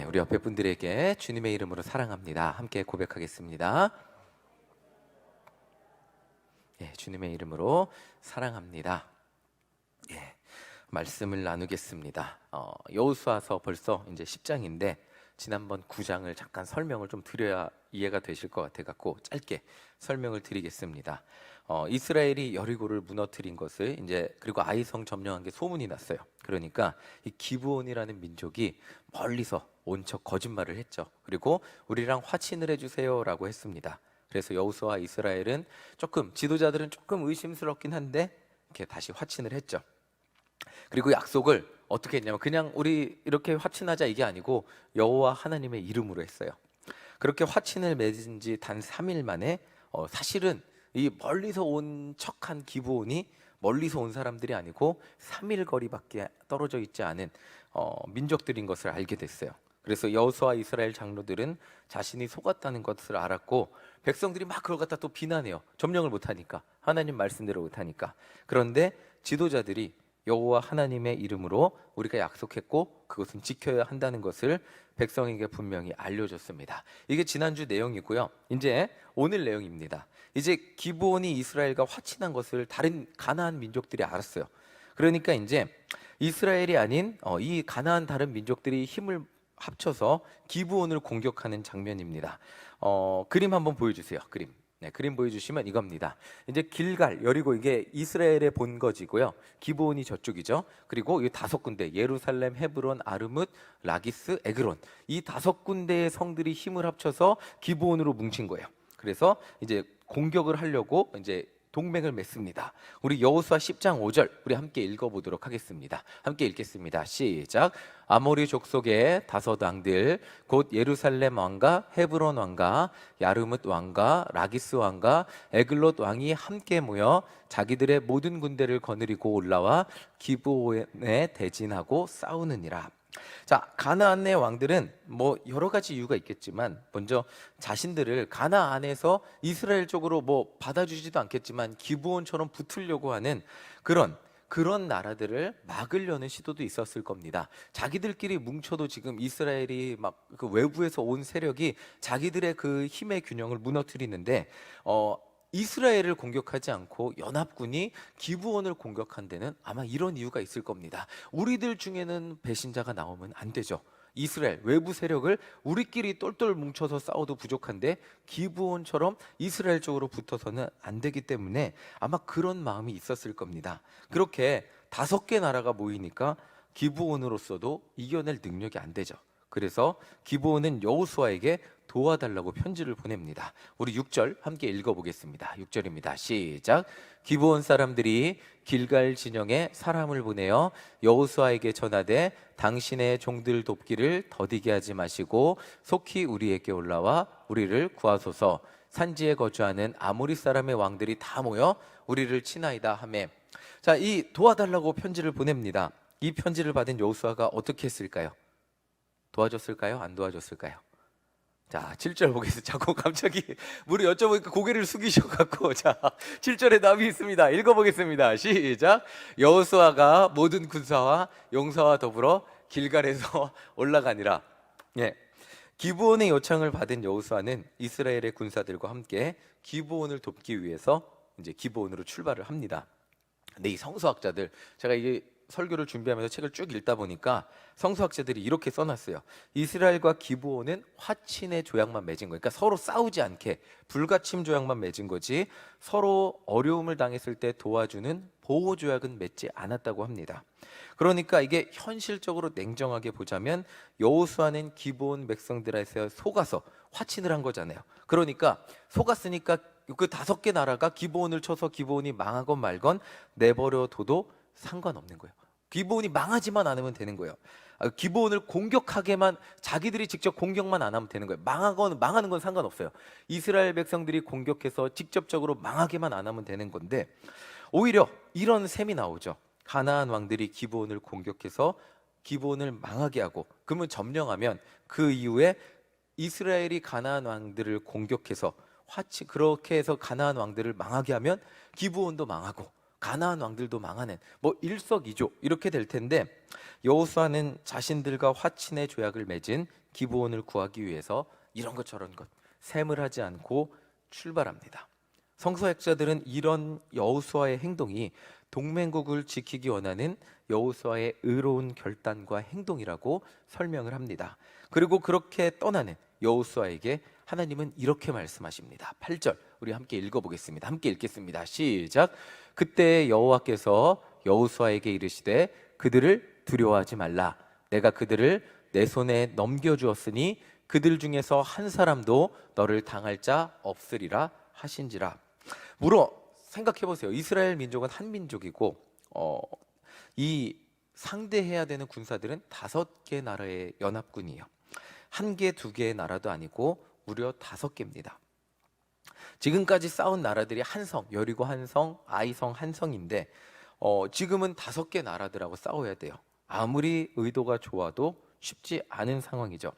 우리 옆에 분들에게 주님의 이름으로 사랑합니다. 함께 고백하겠습니다. 주님의 이름으로 사랑합니다. 말씀을 나누겠습니다. 여호수아서 벌써 이제 10장인데 지난번 9장을 잠깐 설명을 좀 드려야 이해가 되실 것 같아 갖고 짧게 설명을 드리겠습니다. 이스라엘이 여리고를 무너뜨린 것을 그리고 아이성 점령한 게 소문이 났어요. 그러니까 이 기브온이라는 민족이 멀리서 온 척 거짓말을 했죠. 그리고 우리랑 화친을 해주세요라고 했습니다. 그래서 여호수아와 이스라엘은 지도자들은 조금 의심스럽긴 한데 이렇게 다시 화친을 했죠. 그리고 약속을 어떻게 했냐면 그냥 우리 이렇게 화친하자 이게 아니고 여호와 하나님의 이름으로 했어요. 그렇게 화친을 맺은 지 단 3일 만에 사실은 이 멀리서 온 척한 기브온이 멀리서 온 사람들이 아니고 3일 거리밖에 떨어져 있지 않은 민족들인 것을 알게 됐어요. 그래서 여호수아와 이스라엘 장로들은 자신이 속았다는 것을 알았고 백성들이 막 그걸 갖다 또 비난해요. 점령을 못하니까, 하나님 말씀대로 못하니까. 그런데 지도자들이 여호와 하나님의 이름으로 우리가 약속했고 그것은 지켜야 한다는 것을 백성에게 분명히 알려줬습니다. 이게 지난주 내용이고요. 이제 오늘 내용입니다. 이제 기브온이 이스라엘과 화친한 것을 다른 가나안 민족들이 알았어요. 그러니까 이제 이스라엘이 아닌 이 가나안 다른 민족들이 힘을 합쳐서 기브온을 공격하는 장면입니다. 그림 한번 보여주세요. 그림 보여주시면 이겁니다. 이제 길갈, 여리고 이게 이스라엘의 본거지고요. 기브온이 저쪽이죠. 그리고 이 5군데 예루살렘, 헤브론, 아르뭇, 라기스, 에그론, 이 5군데의 성들이 힘을 합쳐서 기브온으로 뭉친 거예요. 그래서 이제 공격을 하려고 이제 동맹을 맺습니다. 우리 여호수아 10장 5절 우리 함께 읽어보도록 하겠습니다. 함께 읽겠습니다. 시작. 아모리 족속의 5 왕들 곧 예루살렘 왕과 헤브론 왕과 야르뭇 왕과 라기스 왕과 에글롯 왕이 함께 모여 자기들의 모든 군대를 거느리고 올라와 기브온에 대진하고 싸우느니라. 자, 가나안의 왕들은 뭐 여러 가지 이유가 있겠지만 먼저 자신들을 가나안에서 이스라엘 쪽으로 뭐 받아주지도 않겠지만 기브온처럼 붙으려고 하는 그런 나라들을 막으려는 시도도 있었을 겁니다. 자기들끼리 뭉쳐도 지금 이스라엘이 막 그 외부에서 온 세력이 자기들의 그 힘의 균형을 무너뜨리는데 이스라엘을 공격하지 않고 연합군이 기브온을 공격한 데는 아마 이런 이유가 있을 겁니다. 우리들 중에는 배신자가 나오면 안 되죠. 이스라엘 외부 세력을 우리끼리 똘똘 뭉쳐서 싸워도 부족한데 기브온처럼 이스라엘 쪽으로 붙어서는 안 되기 때문에 아마 그런 마음이 있었을 겁니다. 그렇게 5개 나라가 모이니까 기브온으로서도 이겨낼 능력이 안 되죠. 그래서 기브온은 여호수아에게 도와달라고 편지를 보냅니다. 우리 6절 함께 읽어보겠습니다. 6절입니다. 시작. 기브온 사람들이 길갈 진영에 사람을 보내어 여호수아에게 전하되 당신의 종들 돕기를 더디게 하지 마시고 속히 우리에게 올라와 우리를 구하소서. 산지에 거주하는 아모리 사람의 왕들이 다 모여 우리를 치나이다 하매. 자, 이 도와달라고 편지를 보냅니다. 이 편지를 받은 여호수아가 어떻게 했을까요? 도와줬을까요? 안 도와줬을까요? 자, 7절 보겠습니다. 자꾸 갑자기 우리 여쭤보니까 고개를 숙이셔갖고 자, 7절에 답이 있습니다. 읽어보겠습니다. 시작. 여호수아가 모든 군사와 용사와 더불어 길갈에서 올라가니라. 기브온의 요청을 받은 여호수아는 이스라엘의 군사들과 함께 기브온을 돕기 위해서 이제 기브온으로 출발을 합니다. 근데 이 성서학자들, 제가 이게 설교를 준비하면서 책을 쭉 읽다 보니까 성서학자들이 이렇게 써놨어요. 이스라엘과 기브온은 화친의 조약만 맺은 거예요. 그러니까 서로 싸우지 않게 불가침 조약만 맺은 거지 서로 어려움을 당했을 때 도와주는 보호 조약은 맺지 않았다고 합니다. 그러니까 이게 현실적으로 냉정하게 보자면 여호수아는 기브온 백성들에서 속아서 화친을 한 거잖아요. 그러니까 속았으니까 그 5개 나라가 기브온을 쳐서 기브온이 망하건 말건 내버려둬도 상관없는 거예요. 기브온이 망하지만 않으면 되는 거예요. 기브온을 공격하게만, 자기들이 직접 공격만 안 하면 되는 거예요. 망하는 건 상관없어요. 이스라엘 백성들이 공격해서 직접적으로 망하게만 안 하면 되는 건데 오히려 이런 셈이 나오죠. 가나안 왕들이 기브온을 공격해서 기브온을 망하게 하고 그러면 점령하면 그 이후에 이스라엘이 가나안 왕들을 공격해서 그렇게 해서 가나안 왕들을 망하게 하면 기브온도 망하고 가나안 왕들도 망하는 뭐 일석이조 이렇게 될 텐데, 여호수아는 자신들과 화친의 조약을 맺은 기브온을 구하기 위해서 이런 것 저런 것 셈을 하지 않고 출발합니다. 성서학자들은 이런 여호수아의 행동이 동맹국을 지키기 원하는 여호수아의 의로운 결단과 행동이라고 설명을 합니다. 그리고 그렇게 떠나는 여호수아에게 하나님은 이렇게 말씀하십니다. 8절 우리 함께 읽어보겠습니다. 함께 읽겠습니다. 시작. 그때 여호와께서 여호수아에게 이르시되 그들을 두려워하지 말라. 내가 그들을 내 손에 넘겨주었으니 그들 중에서 한 사람도 너를 당할 자 없으리라 하신지라. 물어 생각해 보세요. 이스라엘 민족은 한 민족이고 이 상대해야 되는 군사들은 5개 나라의 연합군이에요. 1개, 2개의 나라도 아니고 무려 5개입니다. 지금까지 싸운 나라들이 한성, 여리고 한성, 아이성 한성인데 지금은 5개 나라들하고 싸워야 돼요. 아무리 의도가 좋아도 쉽지 않은 상황이죠.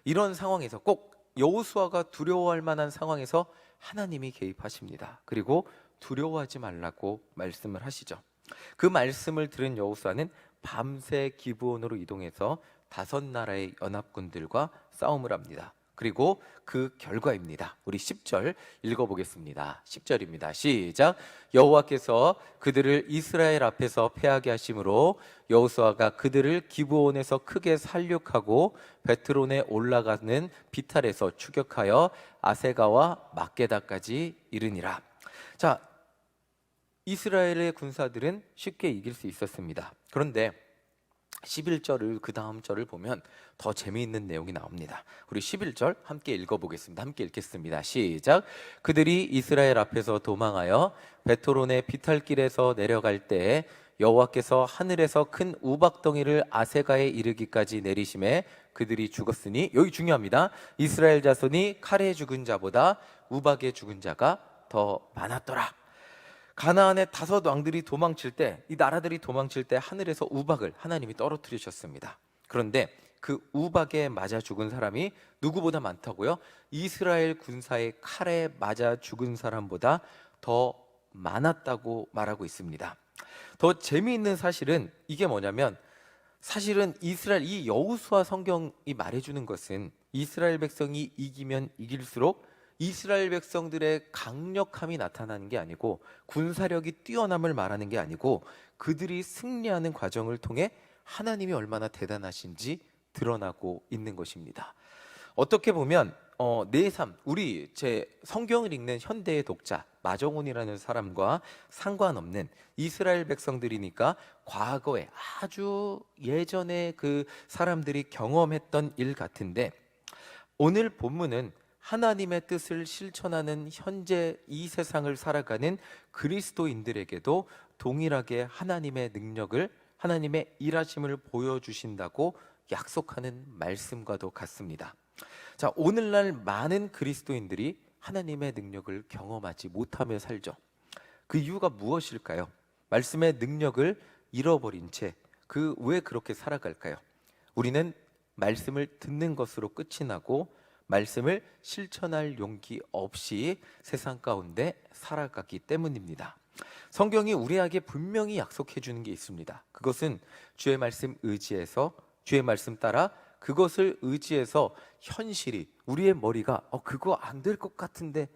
이런 상황에서 꼭 여호수아가 두려워할 만한 상황에서 하나님이 개입하십니다. 그리고 두려워하지 말라고 말씀을 하시죠. 그 말씀을 들은 여호수아는 밤새 기브온으로 이동해서 5나라의 연합군들과 싸움을 합니다. 그리고 그 결과입니다. 우리 10절 읽어보겠습니다. 10절입니다. 시작. 여호와께서 그들을 이스라엘 앞에서 패하게 하심으로 여호수아가 그들을 기브온에서 크게 살육하고 베트론에 올라가는 비탈에서 추격하여 아세가와 막게다까지 이르니라. 자, 이스라엘의 군사들은 쉽게 이길 수 있었습니다. 그런데 11절을 그 다음 절을 보면 더 재미있는 내용이 나옵니다. 우리 11절 함께 읽어보겠습니다. 함께 읽겠습니다. 시작. 그들이 이스라엘 앞에서 도망하여 베토론의 비탈길에서 내려갈 때에 여호와께서 하늘에서 큰 우박덩이를 아세가에 이르기까지 내리심에 그들이 죽었으니, 여기 중요합니다. 이스라엘 자손이 칼에 죽은 자보다 우박에 죽은 자가 더 많았더라. 가나안의 5 왕들이 도망칠 때, 이 나라들이 도망칠 때 하늘에서 우박을 하나님이 떨어뜨리셨습니다. 그런데 그 우박에 맞아 죽은 사람이 누구보다 많다고요? 이스라엘 군사의 칼에 맞아 죽은 사람보다 더 많았다고 말하고 있습니다. 더 재미있는 사실은 이게 뭐냐면, 사실은 이스라엘, 이 여호수아 성경이 말해주는 것은 이스라엘 백성이 이기면 이길수록 이스라엘 백성들의 강력함이 나타나는 게 아니고, 군사력이 뛰어남을 말하는 게 아니고, 그들이 승리하는 과정을 통해 하나님이 얼마나 대단하신지 드러나고 있는 것입니다. 어떻게 보면 내 삶, 우리 제 성경을 읽는 현대의 독자 마정훈이라는 사람과 상관없는 이스라엘 백성들이니까 과거에 아주 예전에 그 사람들이 경험했던 일 같은데, 오늘 본문은 하나님의 뜻을 실천하는 현재 이 세상을 살아가는 그리스도인들에게도 동일하게 하나님의 능력을, 하나님의 일하심을 보여주신다고 약속하는 말씀과도 같습니다. 자, 오늘날 많은 그리스도인들이 하나님의 능력을 경험하지 못하며 살죠. 그 이유가 무엇일까요? 말씀의 능력을 잃어버린 채 그 왜 그렇게 살아갈까요? 우리는 말씀을 듣는 것으로 끝이 나고 말씀을 실천할 용기 없이 세상 가운데 살아갔기 때문입니다. 성경이 우리에게 분명히 약속해 주는 게 있습니다. 그것은 주의 말씀 의지해서, 주의 말씀 따라 그것을 의지해서 현실이, 우리의 머리가 그거 안 될 것 같은데,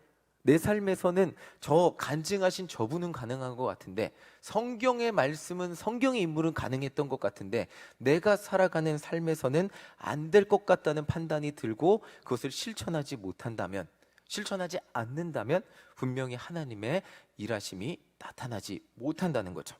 내 삶에서는 저 간증하신 저분은 가능한 것 같은데, 성경의 말씀은, 성경의 인물은 가능했던 것 같은데, 내가 살아가는 삶에서는 안 될 것 같다는 판단이 들고 그것을 실천하지 못한다면, 실천하지 않는다면 분명히 하나님의 일하심이 나타나지 못한다는 거죠.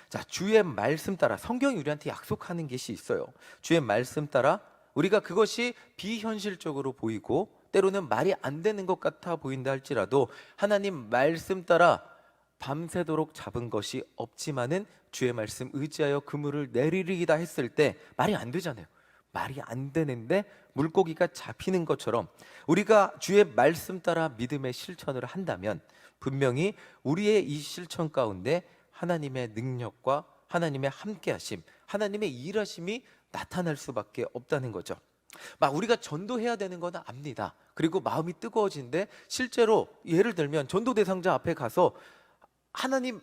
자, 주의 말씀 따라, 성경이 우리한테 약속하는 것이 있어요. 주의 말씀 따라 우리가 그것이 비현실적으로 보이고 때로는 말이 안 되는 것 같아 보인다 할지라도, 하나님 말씀 따라 밤새도록 잡은 것이 없지만은 주의 말씀 의지하여 그물을 내리리이다 했을 때 말이 안 되잖아요. 말이 안 되는데 물고기가 잡히는 것처럼 우리가 주의 말씀 따라 믿음의 실천을 한다면 분명히 우리의 이 실천 가운데 하나님의 능력과 하나님의 함께하심, 하나님의 일하심이 나타날 수밖에 없다는 거죠. 막 우리가 전도해야 되는 건 압니다. 그리고 마음이 뜨거워지는데, 실제로 예를 들면 전도 대상자 앞에 가서 하나님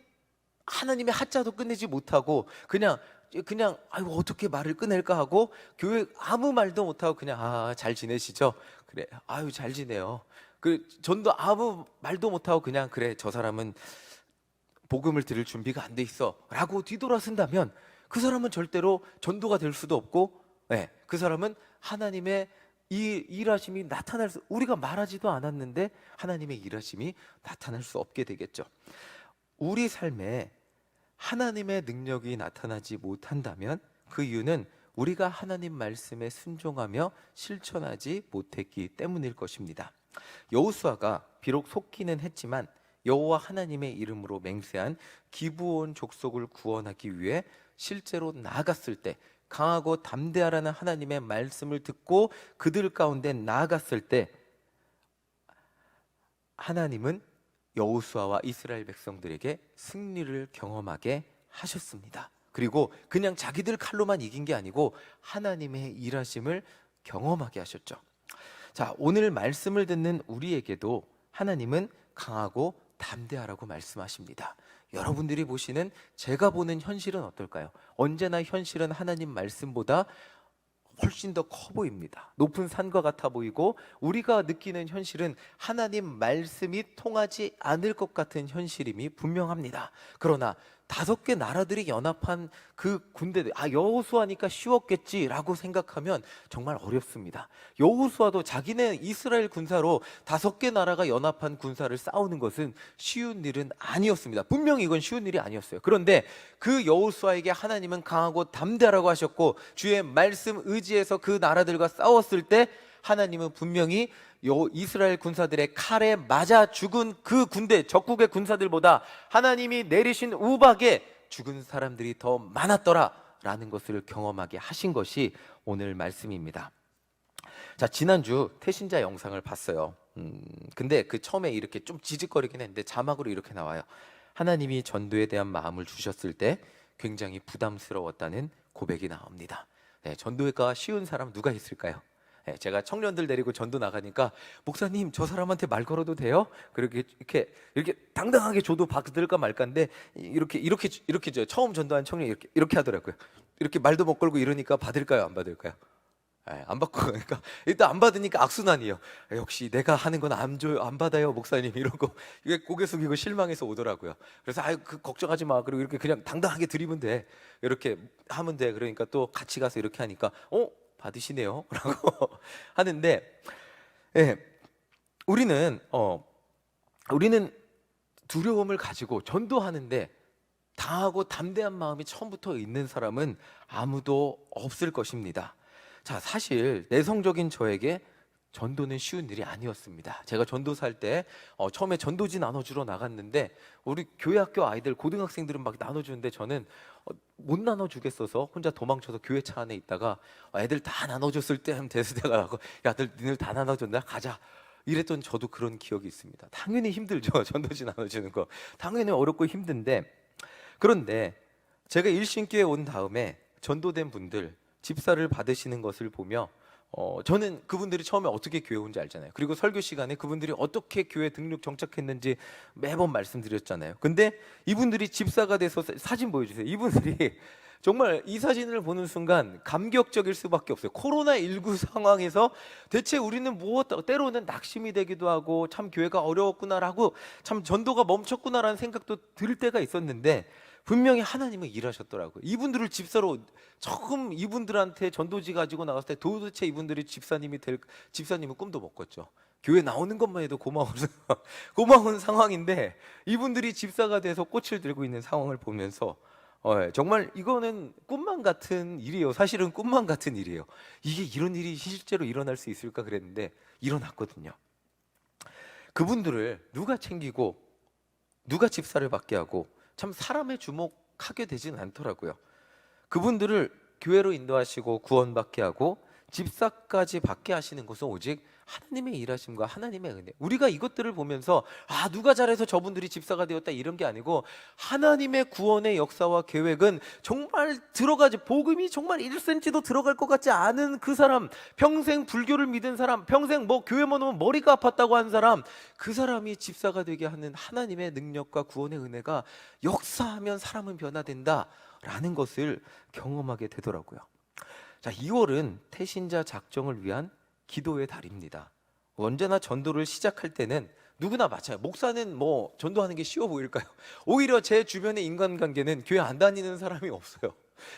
하나님의 하자도 끝내지 못하고 그냥 아이고 어떻게 말을 꺼낼까 하고 교회 아무 말도 못하고 그냥 잘 지내시죠? 그래 아유 잘 지내요. 그 전도 아무 말도 못하고 그냥 그래 저 사람은 복음을 들을 준비가 안 돼 있어 라고 뒤돌아선다면 그 사람은 절대로 전도가 될 수도 없고, 그 사람은 하나님의 이 일하심이 나타날 수, 우리가 말하지도 않았는데 하나님의 일하심이 나타날 수 없게 되겠죠. 우리 삶에 하나님의 능력이 나타나지 못한다면 그 이유는 우리가 하나님 말씀에 순종하며 실천하지 못했기 때문일 것입니다. 여호수아가 비록 속기는 했지만 여호와 하나님의 이름으로 맹세한 기브온 족속을 구원하기 위해 실제로 나아갔을 때, 강하고 담대하라는 하나님의 말씀을 듣고 그들 가운데 나아갔을 때 하나님은 여호수아와 이스라엘 백성들에게 승리를 경험하게 하셨습니다. 그리고 그냥 자기들 칼로만 이긴 게 아니고 하나님의 일하심을 경험하게 하셨죠. 자, 오늘 말씀을 듣는 우리에게도 하나님은 강하고 담대하라고 말씀하십니다. 여러분들이 보시는, 제가 보는 현실은 어떨까요? 언제나 현실은 하나님 말씀보다 훨씬 더 커 보입니다. 높은 산과 같아 보이고 우리가 느끼는 현실은 하나님 말씀이 통하지 않을 것 같은 현실임이 분명합니다. 그러나 5개 나라들이 연합한 그 군대들, 여호수아니까 쉬웠겠지라고 생각하면 정말 어렵습니다. 여호수아도 자기네 이스라엘 군사로 5개 나라가 연합한 군사를 싸우는 것은 쉬운 일은 아니었습니다. 분명히 이건 쉬운 일이 아니었어요. 그런데 그 여호수아에게 하나님은 강하고 담대하라고 하셨고 주의 말씀 의지해서 그 나라들과 싸웠을 때 하나님은 분명히 이스라엘 군사들의 칼에 맞아 죽은 그 군대, 적국의 군사들보다 하나님이 내리신 우박에 죽은 사람들이 더 많았더라 라는 것을 경험하게 하신 것이 오늘 말씀입니다. 자, 지난주 태신자 영상을 봤어요. 근데 그 처음에 이렇게 좀 지직거리긴 했는데 자막으로 이렇게 나와요. 하나님이 전도에 대한 마음을 주셨을 때 굉장히 부담스러웠다는 고백이 나옵니다. 전도가 쉬운 사람 누가 있을까요? 제가 청년들 데리고 전도 나가니까 목사님 저 사람한테 말 걸어도 돼요? 그렇게 이렇게 당당하게 줘도 받을까 말까인데 이렇게 처음 전도한 청년이 이렇게 하더라고요. 이렇게 말도 못 걸고 이러니까 받을까요, 안 받을까요? 안 받고, 그러니까 일단 안 받으니까 악순환이에요. 역시 내가 하는 건 안 줘요, 안 받아요 목사님 이러고 이게 고개 숙이고 실망해서 오더라고요. 그래서 걱정하지 마, 그리고 이렇게 그냥 당당하게 드리면 돼, 이렇게 하면 돼. 그러니까 또 같이 가서 이렇게 하니까 받으시네요 라고 하는데, 우리는 두려움을 가지고 전도하는데 당하고 담대한 마음이 처음부터 있는 사람은 아무도 없을 것입니다. 자, 사실 내성적인 저에게 전도는 쉬운 일이 아니었습니다. 제가 전도사 할 때 처음에 전도지 나눠주러 나갔는데 우리 교회 학교 아이들, 고등학생들은 막 나눠주는데 저는 못 나눠주겠어서 혼자 도망쳐서 교회 차 안에 있다가 애들 다 나눠줬을 때 하면 대수대가 나고, 야, 니들 다 나눠줬나? 가자. 이랬던 저도 그런 기억이 있습니다. 당연히 힘들죠. 전도지 나눠주는 거 당연히 어렵고 힘든데, 그런데 제가 일신교에 온 다음에 전도된 분들, 집사를 받으시는 것을 보며 저는 그분들이 처음에 어떻게 교회 온지 알잖아요. 그리고 설교 시간에 그분들이 어떻게 교회 등록 정착했는지 매번 말씀드렸잖아요. 근데 이분들이 집사가 돼서 사진 보여주세요. 이분들이 정말 이 사진을 보는 순간 감격적일 수밖에 없어요. 코로나19 상황에서 대체 우리는 때로는 낙심이 되기도 하고 참 교회가 어려웠구나라고, 참 전도가 멈췄구나라는 생각도 들 때가 있었는데 분명히 하나님은 일하셨더라고요. 이분들을 집사로, 처음 이분들한테 전도지 가지고 나갔을 때 도대체 이분들이 집사님은 꿈도 못 꿨죠. 교회 나오는 것만 해도 고마운 상황인데 이분들이 집사가 돼서 꽃을 들고 있는 상황을 보면서 정말 이거는 꿈만 같은 일이에요. 사실은 꿈만 같은 일이에요. 이게 이런 일이 실제로 일어날 수 있을까 그랬는데 일어났거든요. 그분들을 누가 챙기고 누가 집사를 받게 하고 참 사람의 주목하게 되진 않더라고요. 그분들을 교회로 인도하시고 구원받게 하고 집사까지 받게 하시는 것은 오직 하나님의 일하심과 하나님의 은혜. 우리가 이것들을 보면서 누가 잘해서 저분들이 집사가 되었다 이런 게 아니고, 하나님의 구원의 역사와 계획은 정말 들어가지, 복음이 정말 1cm도 들어갈 것 같지 않은 그 사람, 평생 불교를 믿은 사람, 평생 뭐 교회만 오면 머리가 아팠다고 한 사람, 그 사람이 집사가 되게 하는 하나님의 능력과 구원의 은혜가 역사하면 사람은 변화된다 라는 것을 경험하게 되더라고요. 자, 2월은 태신자 작정을 위한 기도의 달입니다. 언제나 전도를 시작할 때는 누구나 마찬가지예요. 목사는 뭐 전도하는 게 쉬워 보일까요? 오히려 제 주변의 인간관계는 교회 안 다니는 사람이 없어요.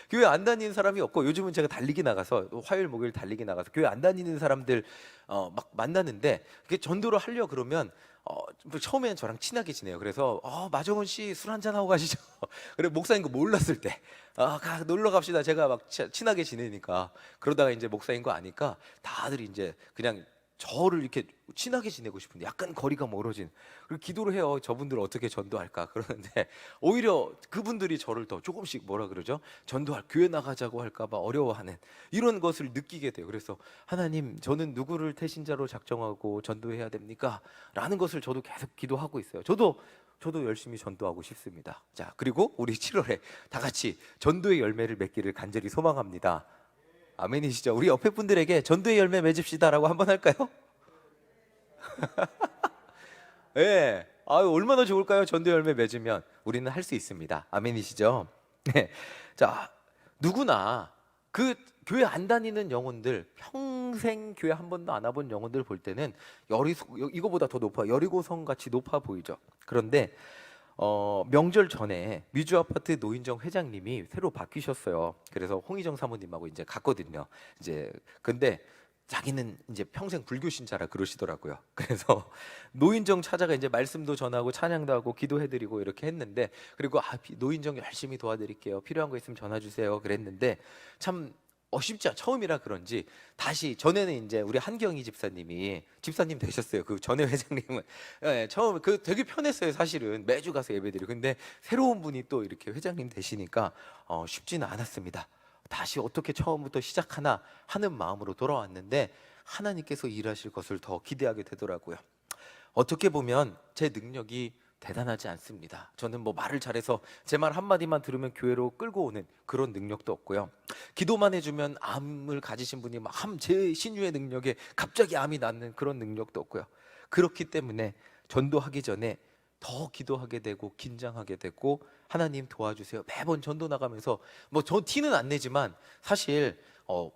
교회 안 다니는 사람이 없고, 요즘은 제가 달리기 나가서 화요일 목요일 달리기 나가서 교회 안 다니는 사람들 막 만나는데, 그게 전도를 하려 그러면 뭐 처음에는 저랑 친하게 지내요. 그래서 마정훈 씨 술 한잔 하고 가시죠. 그래, 목사인 거 몰랐을 때 놀러 갑시다. 제가 막 친하게 지내니까. 그러다가 이제 목사인 거 아니까 다들 이제 그냥 저를 이렇게 친하게 지내고 싶은데 약간 거리가 멀어진, 그리고 기도를 해요. 저분들 어떻게 전도할까 그러는데, 오히려 그분들이 저를 더 조금씩 뭐라 그러죠? 전도할, 교회 나가자고 할까 봐 어려워하는 이런 것을 느끼게 돼요. 그래서 하나님, 저는 누구를 태신자로 작정하고 전도해야 됩니까? 라는 것을 저도 계속 기도하고 있어요. 저도 열심히 전도하고 싶습니다. 자, 그리고 우리 7월에 다 같이 전도의 열매를 맺기를 간절히 소망합니다. 아멘이시죠? 우리 옆에 분들에게 전도의 열매 맺읍시다라고 한번 할까요? 네. 얼마나 좋을까요? 전도의 열매 맺으면 우리는 할 수 있습니다. 아멘이시죠? 네. 자, 누구나 그 교회 안 다니는 영혼들, 평생 교회 한 번도 안 와본 영혼들 볼 때는 이거보다 더 높아, 여리고성 같이 높아 보이죠. 그런데 명절 전에 미주 아파트 노인정 회장님이 새로 바뀌셨어요. 그래서 홍희정 사모님하고 이제 갔거든요. 이제 근데 자기는 이제 평생 불교 신자라 그러시더라고요. 그래서 노인정 찾아가 이제 말씀도 전하고 찬양도 하고 기도해드리고 이렇게 했는데, 그리고 노인정 열심히 도와드릴게요. 필요한 거 있으면 전화 주세요. 그랬는데 참 쉽지 않아. 처음이라 그런지 다시, 전에는 이제 우리 한경희 집사님 되셨어요. 그 전에 회장님은 처음 되게 편했어요. 사실은 매주 가서 예배드리고. 근데 새로운 분이 또 이렇게 회장님 되시니까 쉽지는 않았습니다. 다시 어떻게 처음부터 시작하나 하는 마음으로 돌아왔는데, 하나님께서 일하실 것을 더 기대하게 되더라고요. 어떻게 보면 제 능력이 대단하지 않습니다. 저는 뭐 말을 잘해서 제 말 한마디만 들으면 교회로 끌고 오는 그런 능력도 없고요. 기도만 해주면 암을 가지신 분이 막 제 신유의 능력에 갑자기 암이 낫는 그런 능력도 없고요. 그렇기 때문에 전도하기 전에 더 기도하게 되고 긴장하게 되고, 하나님 도와주세요. 매번 전도 나가면서 뭐 저 티는 안 내지만 사실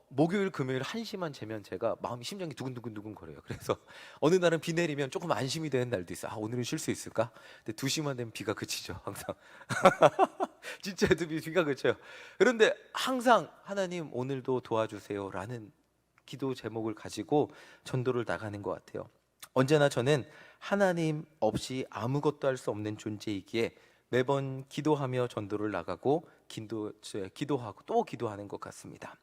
목요일 금요일 1시만 재면 제가 심장이 두근두근 거려요. 그래서 어느 날은 비 내리면 조금 안심이 되는 날도 있어요. 오늘은 쉴 수 있을까? 근데 2시만 되면 비가 그치죠, 항상. 진짜 비가 그쳐요. 그런데 항상 하나님 오늘도 도와주세요 라는 기도 제목을 가지고 전도를 나가는 것 같아요. 언제나 저는 하나님 없이 아무것도 할 수 없는 존재이기에 매번 기도하며 전도를 나가고 기도하고 또 기도하는 것 같습니다.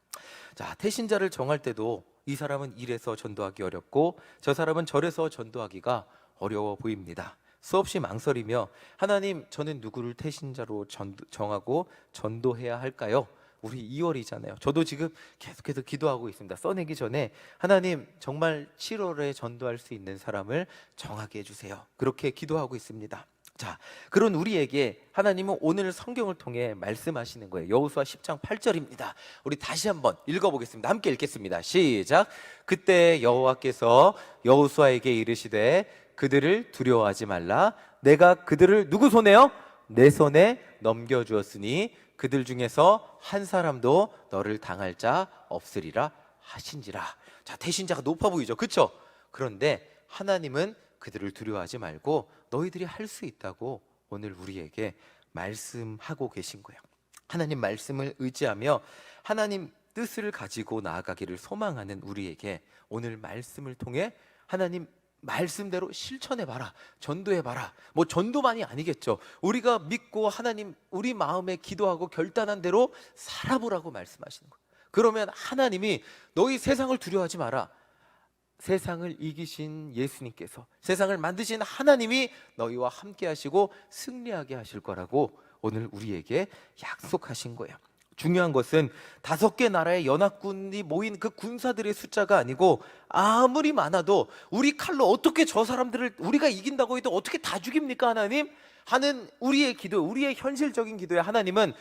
자, 태신자를 정할 때도 이 사람은 이래서 전도하기 어렵고 저 사람은 저래서 전도하기가 어려워 보입니다. 수없이 망설이며, 하나님, 저는 누구를 태신자로 정하고 전도해야 할까요? 우리 2월이잖아요. 저도 지금 계속해서 기도하고 있습니다. 써내기 전에 하나님, 정말 7월에 전도할 수 있는 사람을 정하게 해주세요. 그렇게 기도하고 있습니다. 자, 그런 우리에게 하나님은 오늘 성경을 통해 말씀하시는 거예요. 여호수아 10장 8절입니다. 우리 다시 한번 읽어보겠습니다. 함께 읽겠습니다. 시작. 그때 여호와께서 여호수아에게 이르시되 그들을 두려워하지 말라. 내가 그들을 누구 손에요? 내 손에 넘겨주었으니 그들 중에서 한 사람도 너를 당할 자 없으리라 하신지라. 자, 태신자가 높아 보이죠, 그렇죠? 그런데 하나님은 그들을 두려워하지 말고 너희들이 할 수 있다고 오늘 우리에게 말씀하고 계신 거예요. 하나님 말씀을 의지하며 하나님 뜻을 가지고 나아가기를 소망하는 우리에게 오늘 말씀을 통해 하나님 말씀대로 실천해봐라, 전도해봐라. 뭐 전도만이 아니겠죠. 우리가 믿고 하나님 우리 마음에 기도하고 결단한 대로 살아보라고 말씀하시는 거예요. 그러면 하나님이 너희 세상을 두려워하지 마라, 세상을 이기신 예수님께서, 세상을 만드신 하나님이 너희와 함께 하시고 승리하게 하실 거라고 오늘 우리에게 약속하신 거예요. 중요한 것은 5개 나라의 연합군이 모인 그 군사들의 숫자가 아니고, 아무리 많아도 우리 칼로 어떻게 저 사람들을 우리가 이긴다고 해도 어떻게 다 죽입니까 하나님? 하는 우리의 기도, 우리의 현실적인 기도에 하나님은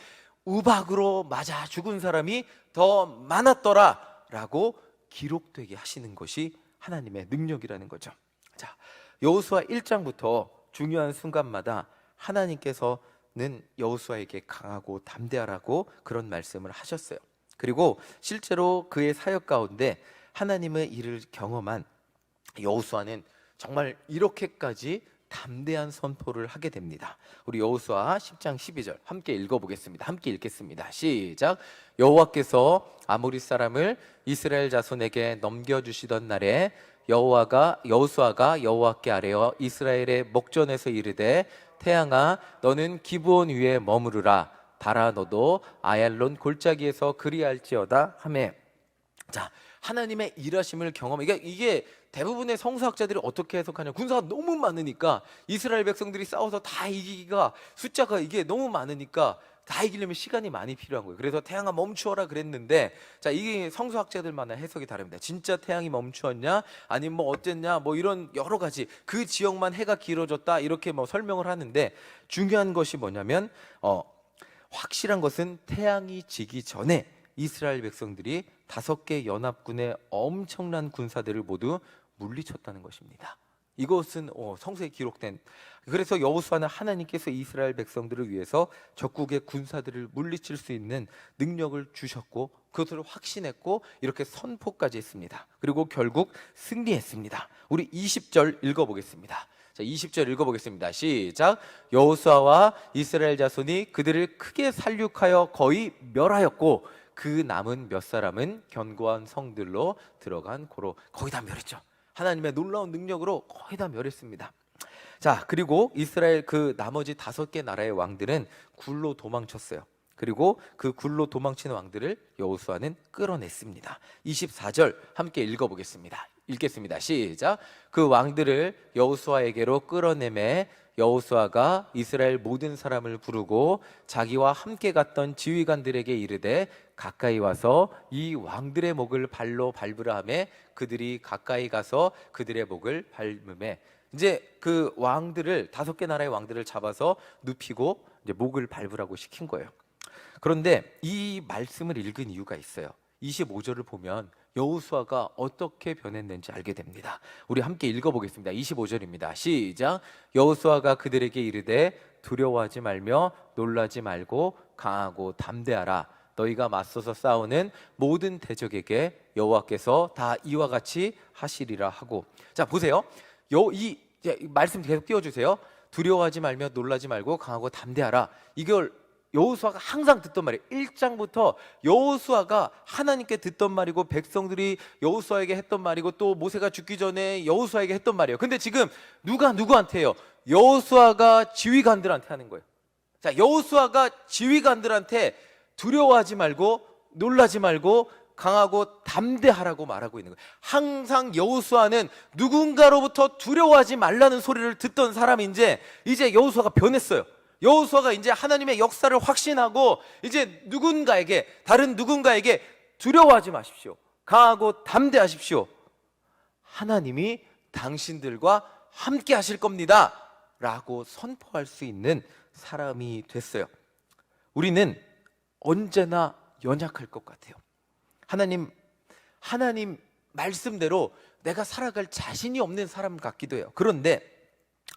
우박으로 맞아 죽은 사람이 더 많았더라 라고 기록되게 하시는 것이 하나님의 능력이라는 거죠. 자, 여호수아 1장부터 중요한 순간마다 하나님께서는 여호수아에게 강하고 담대하라고 그런 말씀을 하셨어요. 그리고 실제로 그의 사역 가운데 하나님의 일을 경험한 여호수아는 정말 이렇게까지 담대한 선포를 하게 됩니다. 우리 여호수아 10장 12절 함께 읽어보겠습니다. 함께 읽겠습니다. 시작. 여호와께서 아모리 사람을 이스라엘 자손에게 넘겨주시던 날에 여호수아가 여호와께 아뢰어 이스라엘의 목전에서 이르되, 태양아 너는 기브온 위에 머무르라. 달아 너도 아얄론 골짜기에서 그리할지어다 하매. 자, 하나님의 일하심을 이게 대부분의 성서학자들이 어떻게 해석하냐, 군사가 너무 많으니까 이스라엘 백성들이 싸워서 다 이기기가, 숫자가 이게 너무 많으니까 다 이기려면 시간이 많이 필요한 거예요. 그래서 태양아 멈추어라 그랬는데, 자, 이게 성서학자들마다 해석이 다릅니다. 진짜 태양이 멈추었냐, 아니면 뭐 어땠냐, 뭐 이런 여러 가지, 그 지역만 해가 길어졌다 이렇게 뭐 설명을 하는데, 중요한 것이 뭐냐면 확실한 것은 태양이 지기 전에 이스라엘 백성들이 5개 연합군의 엄청난 군사들을 모두 물리쳤다는 것입니다. 이것은 성서에 기록된, 그래서 여호수아는 하나님께서 이스라엘 백성들을 위해서 적국의 군사들을 물리칠 수 있는 능력을 주셨고 그것을 확신했고 이렇게 선포까지 했습니다. 그리고 결국 승리했습니다. 우리 20절 읽어보겠습니다. 자, 20절 읽어보겠습니다. 시작. 여호수아와 이스라엘 자손이 그들을 크게 살육하여 거의 멸하였고 그 남은 몇 사람은 견고한 성들로 들어간 고로. 거의 다 멸했죠. 하나님의 놀라운 능력으로 거의 다 멸했습니다. 자, 그리고 이스라엘 그 나머지 5개 나라의 왕들은 굴로 도망쳤어요. 그리고 그 굴로 도망친 왕들을 여호수아는 끌어냈습니다. 24절 함께 읽어보겠습니다. 읽겠습니다. 시작. 그 왕들을 여호수아에게로 끌어내매 여호수아가 이스라엘 모든 사람을 부르고 자기와 함께 갔던 지휘관들에게 이르되, 가까이 와서 이 왕들의 목을 발로 밟으라 하매 그들이 가까이 가서 그들의 목을 밟음에, 이제 그 왕들을 5개 나라의 왕들을 잡아서 눕히고 이제 목을 밟으라고 시킨 거예요. 그런데 이 말씀을 읽은 이유가 있어요. 25절을 보면 여호수아가 어떻게 변했는지 알게 됩니다. 우리 함께 읽어보겠습니다. 25절입니다. 시작. 여호수아가 그들에게 이르되, 두려워하지 말며 놀라지 말고 강하고 담대하라. 너희가 맞서서 싸우는 모든 대적에게 여호와께서 다 이와 같이 하시리라 하고. 자, 보세요. 이 말씀 계속 띄워주세요. 두려워하지 말며 놀라지 말고 강하고 담대하라. 이걸 여호수아가 항상 듣던 말이에요. 1장부터 여호수아가 하나님께 듣던 말이고 백성들이 여호수아에게 했던 말이고 또 모세가 죽기 전에 여호수아에게 했던 말이에요. 근데 지금 누가 누구한테 해요? 여호수아가 지휘관들한테 하는 거예요. 자, 여호수아가 지휘관들한테 두려워하지 말고 놀라지 말고 강하고 담대하라고 말하고 있는 거예요. 항상 여호수아는 누군가로부터 두려워하지 말라는 소리를 듣던 사람인데 이제 여호수아가 변했어요. 여호수아가 이제 하나님의 역사를 확신하고 이제 누군가에게, 다른 누군가에게 두려워하지 마십시오. 강하고 담대하십시오. 하나님이 당신들과 함께 하실 겁니다 라고 선포할 수 있는 사람이 됐어요. 우리는 언제나 연약할 것 같아요. 하나님 말씀대로 내가 살아갈 자신이 없는 사람 같기도 해요. 그런데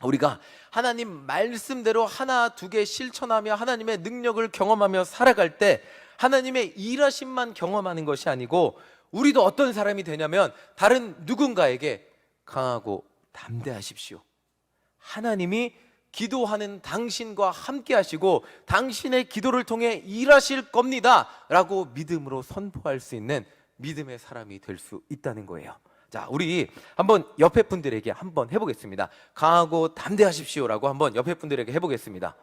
우리가 하나님 말씀대로 하나 두 개 실천하며 하나님의 능력을 경험하며 살아갈 때 하나님의 일하심만 경험하는 것이 아니고 우리도 어떤 사람이 되냐면 다른 누군가에게 강하고 담대하십시오. 하나님이 기도하는 당신과 함께 하시고 당신의 기도를 통해 일하실 겁니다 라고 믿음으로 선포할 수 있는 믿음의 사람이 될 수 있다는 거예요. 자, 우리 한번 옆에 분들에게 한번 해보겠습니다. 강하고 담대하십시오 라고 한번 옆에 분들에게 해보겠습니다.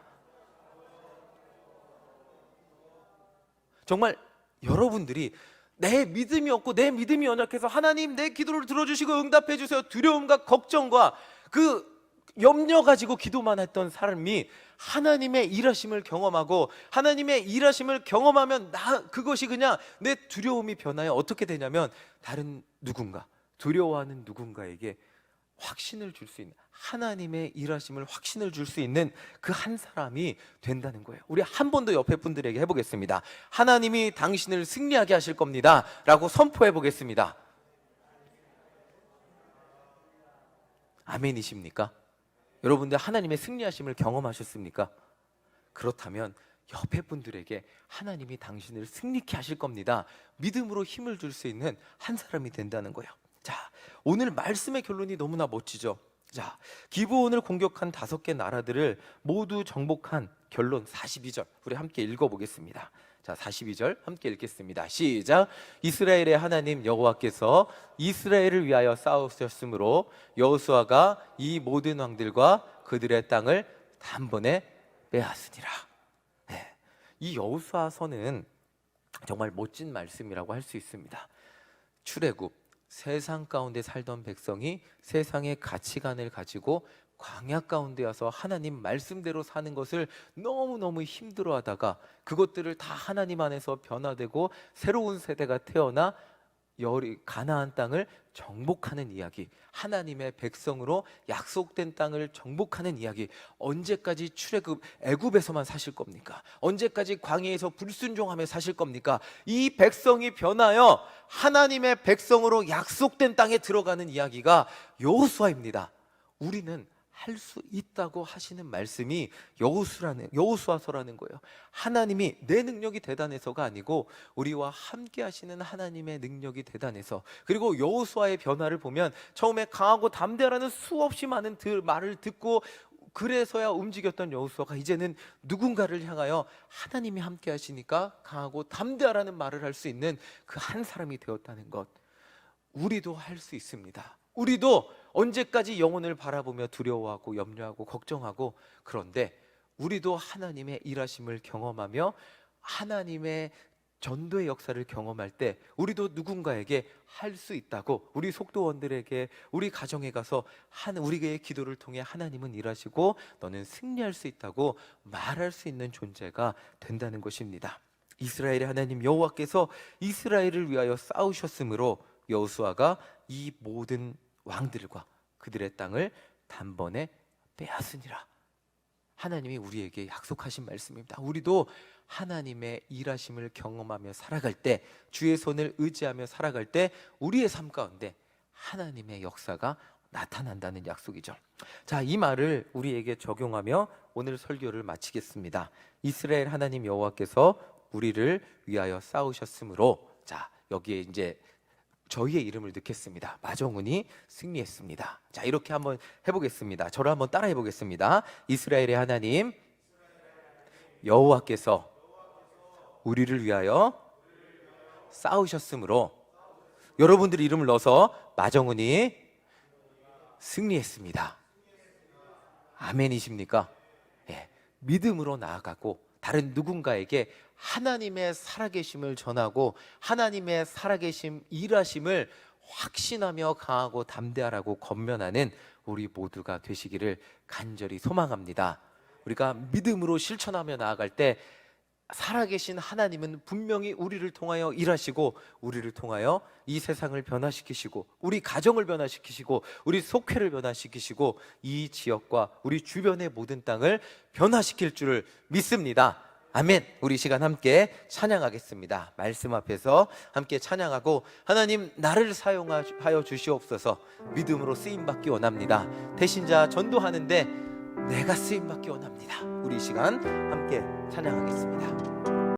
정말 여러분들이 내 믿음이 없고 내 믿음이 연약해서 하나님 내 기도를 들어주시고 응답해 주세요, 두려움과 걱정과 그 염려 가지고 기도만 했던 사람이 하나님의 일하심을 경험하고 하나님의 일하심을 경험하면 그것이 그냥 내 두려움이 변하여 어떻게 되냐면 다른 누군가, 두려워하는 누군가에게 확신을 줄 수 있는, 하나님의 일하심을 확신을 줄 수 있는 그 한 사람이 된다는 거예요. 우리 한 번 더 옆에 분들에게 해보겠습니다. 하나님이 당신을 승리하게 하실 겁니다 라고 선포해 보겠습니다. 아멘이십니까? 여러분들 하나님의 승리하심을 경험하셨습니까? 그렇다면 옆에 분들에게 하나님이 당신을 승리케 하실 겁니다, 믿음으로 힘을 줄 수 있는 한 사람이 된다는 거예요. 자, 오늘 말씀의 결론이 너무나 멋지죠. 자, 기브온을 공격한 5개 나라들을 모두 정복한 결론 42절 우리 함께 읽어보겠습니다. 자, 42절 함께 읽겠습니다. 시작. 이스라엘의 하나님 여호와께서 이스라엘을 위하여 싸우셨으므로 여호수아가 이 모든 왕들과 그들의 땅을 단번에 빼앗으니라. 네, 이 여호수아서는 정말 멋진 말씀이라고 할 수 있습니다. 출애굽, 세상 가운데 살던 백성이 세상의 가치관을 가지고 광야 가운데 와서 하나님 말씀대로 사는 것을 너무너무 힘들어하다가 그것들을 다 하나님 안에서 변화되고 새로운 세대가 태어나 가나안 땅을 정복하는 이야기, 하나님의 백성으로 약속된 땅을 정복하는 이야기. 언제까지 출애굽 애굽에서만 사실 겁니까? 언제까지 광야에서 불순종하며 사실 겁니까? 이 백성이 변하여 하나님의 백성으로 약속된 땅에 들어가는 이야기가 여호수아입니다. 우리는 할 수 있다고 하시는 말씀이 여호수아서라는 거예요. 하나님이 내 능력이 대단해서가 아니고 우리와 함께 하시는 하나님의 능력이 대단해서, 그리고 여호수아의 변화를 보면 처음에 강하고 담대하라는 수없이 많은 말을 듣고 그래서야 움직였던 여호수아가 이제는 누군가를 향하여 하나님이 함께 하시니까 강하고 담대하라는 말을 할 수 있는 그 한 사람이 되었다는 것, 우리도 할 수 있습니다. 우리도 언제까지 영혼을 바라보며 두려워하고 염려하고 걱정하고, 그런데 우리도 하나님의 일하심을 경험하며 하나님의 전도의 역사를 경험할 때 우리도 누군가에게 할 수 있다고, 우리 속도원들에게, 우리 가정에 가서 우리의 기도를 통해 하나님은 일하시고 너는 승리할 수 있다고 말할 수 있는 존재가 된다는 것입니다. 이스라엘의 하나님 여호와께서 이스라엘을 위하여 싸우셨으므로 여호수아가 이 모든 왕들과 그들의 땅을 단번에 빼앗으니라. 하나님이 우리에게 약속하신 말씀입니다. 우리도 하나님의 일하심을 경험하며 살아갈 때, 주의 손을 의지하며 살아갈 때 우리의 삶 가운데 하나님의 역사가 나타난다는 약속이죠. 자, 이 말을 우리에게 적용하며 오늘 설교를 마치겠습니다. 이스라엘 하나님 여호와께서 우리를 위하여 싸우셨으므로, 자, 여기에 이제 저희의 이름을 넣겠습니다. 마정훈이 승리했습니다. 자, 이렇게 한번 해보겠습니다. 저를 한번 따라해 보겠습니다. 이스라엘의 하나님 여호와께서 우리를 위하여 싸우셨으므로, 여러분들 이름을 넣어서 마정훈이 승리했습니다. 아멘이십니까? 예, 믿음으로 나아가고 다른 누군가에게 하나님의 살아계심을 전하고 하나님의 살아계심 일하심을 확신하며 강하고 담대하라고 권면하는 우리 모두가 되시기를 간절히 소망합니다. 우리가 믿음으로 실천하며 나아갈 때 살아계신 하나님은 분명히 우리를 통하여 일하시고 우리를 통하여 이 세상을 변화시키시고 우리 가정을 변화시키시고 우리 속회를 변화시키시고 이 지역과 우리 주변의 모든 땅을 변화시킬 줄을 믿습니다. 아멘. 우리 시간 함께 찬양하겠습니다. 말씀 앞에서 함께 찬양하고, 하나님 나를 사용하여 주시옵소서. 믿음으로 쓰임받기 원합니다. 대신자 전도하는데 내가 쓰임받기 원합니다. 우리 시간 함께 찬양하겠습니다.